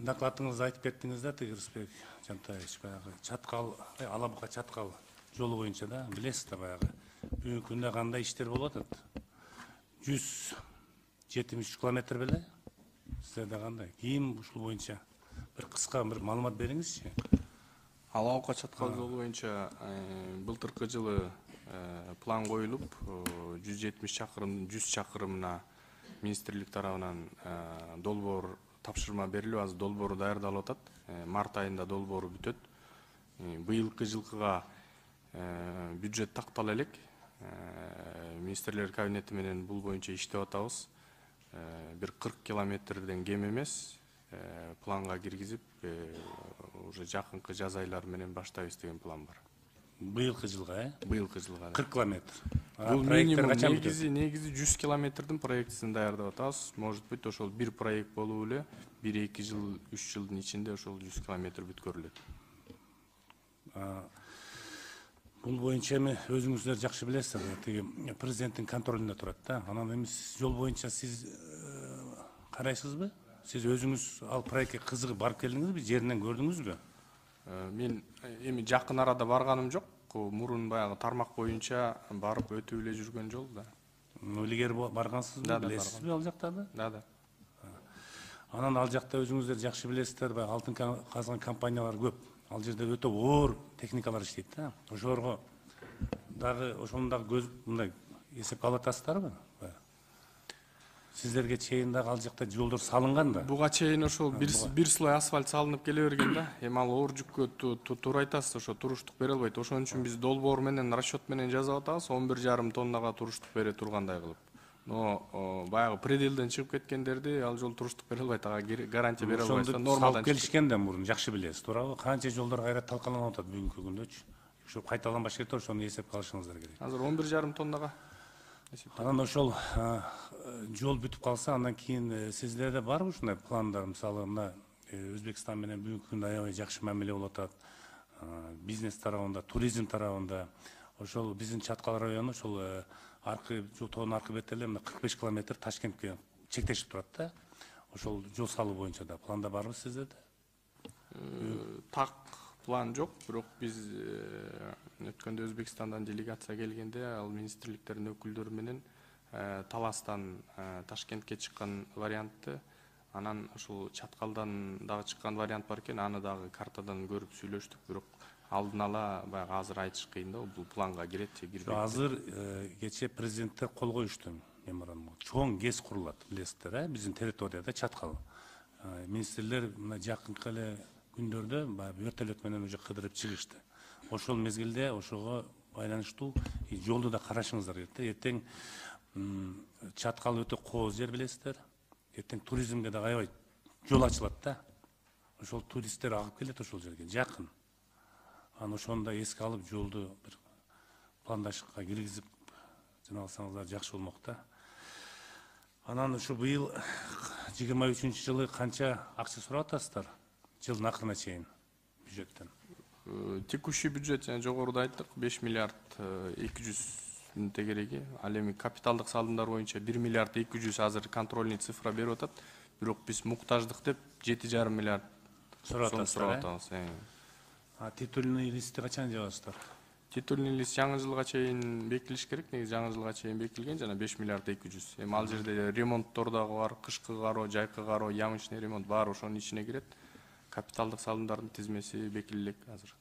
докладыңызда айтып кеттіңіз да, Рысбек Жантаевич, баягы Чаткал, Алабука Чаткал жолу боюнча да, билесиз да баягы бүгүнкү күндө кандай иштер болуп атат. 173 километр беле? Сиздерде кандай? Кийин ушул боюнча бир кыска бир маалымат бериңизчи. Алабука Чаткал жолу боюнча былтыркы жылы план коюлуп 170 чакырым, 100 чакырымына министрлик тарабынан долбоор тапшырма берилип, азыр долбоору даярдалып атат. Март айында долбоору бүтөт. Быйылкы жылкыга бюджет тактала элек. Министрлер кабинети менен бул боюнча иштеп атабыз. Бир 40 километрден кем эмес планга киргизип, уже жакынкы жаз айлары менен баштайбыз деген план бар. Быйылкы жылга, Быйылкы жылга. 40 километр. Бул минимум негизи 100 километрдин проектисин даярдап атабыз. Может быть, ошол бир проект болуп эле 1-2 жыл, 3 жылдын ичинде ошол 100 километр бүткөрүлөт. Бул боюнча эми өзүңүздөр жакшы билесиз, тиги президенттин контролунда турат да. Анан эми жол боюнча сиз карайсызбы? Сиз өзүңүз ал проектке кызыгып барып келдиңизби, жеринен көрдүңүзбү? Мен эми жакын арада барганым жок. Мурун баягы тармак боюнча барып өтүп эле жүргөн жол да. Илгери баргансызбы, билесизби ал жактарды? Да. Анан ал жакта өзүңүздөр жакшы билесиздер, алтын казган компаниялар көп. Ал жерде өтө оор техникалар иштейт да. Ошолорго дагы ошонун дагы көз мындай эсепке алып атасыздарбы? Сиздерге чейин дагы ал жакта жолдор салынган да. Буга чейин ошол бир слой асфальт салынып келе берген да. Эми ал оор жүккө туура айтасыз, ошо туруштук бере албайт. Ошон үчүн биз долбоор менен, расчет менен жазып атабыз, 11,5 тоннага туруштук бере тургандай кылып. Но баягы пределден чыгып кеткендерди ал жол туруштук бере албайт, ага гарантия бере албайсың. Нормалдан келишкенден мурун жакшы билесиз, туурабы? Канча жолдор кайра талкаланып атат бүгүнкү күндөчү. Ошо кайталанбаш керек, ошону эсепке алышыңыздар керек. Азыр 11,5 тоннага. Анан ошол жол бүтүп калса, андан кийин сиздерде барбы ушундай пландар? Мисалы, мына Өзбекстан менен бүгүнкү күндө аябай жакшы мамиле болуп атат. Бизнес тарабында, туризм тарабында. Ошол биздин Чаткал району ошол тоонун аркы бетте эле 45 километр Ташкентке чектешип турат да. Ошол жол салуу боюнча да планда барбы сиздерде? Так план жок, бирок биз өткөндө Өзбекстандан делегация келгенде ал министрликтердин өкүлдөрү менен Таластан Ташкентке чыккан вариантты, анан ошол Чаткалдан дагы чыккан вариант бар экен, аны дагы картадан көрүп сүйлөштүк, бирок алдын ала баягы азыр айтыш кыйын да, бул планга кирет же кирбейт. Азыр кечээ президенттер кол коюшту меморандумга. Чоң ГЭС курулат, билесиздер, биздин территорияда Чаткал. Министрлер мына жакынкы эле күндөрдө вертолет менен уже кыдырып чыгышты. Ошол мезгилде ошого байланыштуу жолду да карашыңыздар керек да. Эртең Чаткал өтө кооз жер, билесиздер. Эртең туризмге да аябай жол ачылат да. Ошол туристтер агып келет ошол жерге, жакын. Анан ошону да эске алып жолду бир пландаштыкка киргизип жана алсаңыздар жакшы болмок да. Анан ушу быйыл 23-жылы канча акча сурап атасыздар? Жылдын акырына чейин бюджеттен. Текущий бюджет жана жогоруда айттык 5 миллиард 200 миң тегереги. Ал эми капиталдык салымдар боюнча 1 миллиард 200 азыр контрольный цифра берип атат. Бирок биз муктаждык деп 7,5 миллиард сурап атабыз. Титульный листти качан жабасыздар? Титульный лист жаңы жылга чейин бекитилиш керек, негизи жаңы жылга чейин бекитилген, жана 5 миллиард 200. Эми ал жерде ремонттор дагы бар, кышкы кароо, жайкы кароо, ямочный ремонт баары ошонун ичине кирет. Капиталдык салымдардын тизмеси бекитилек азыр.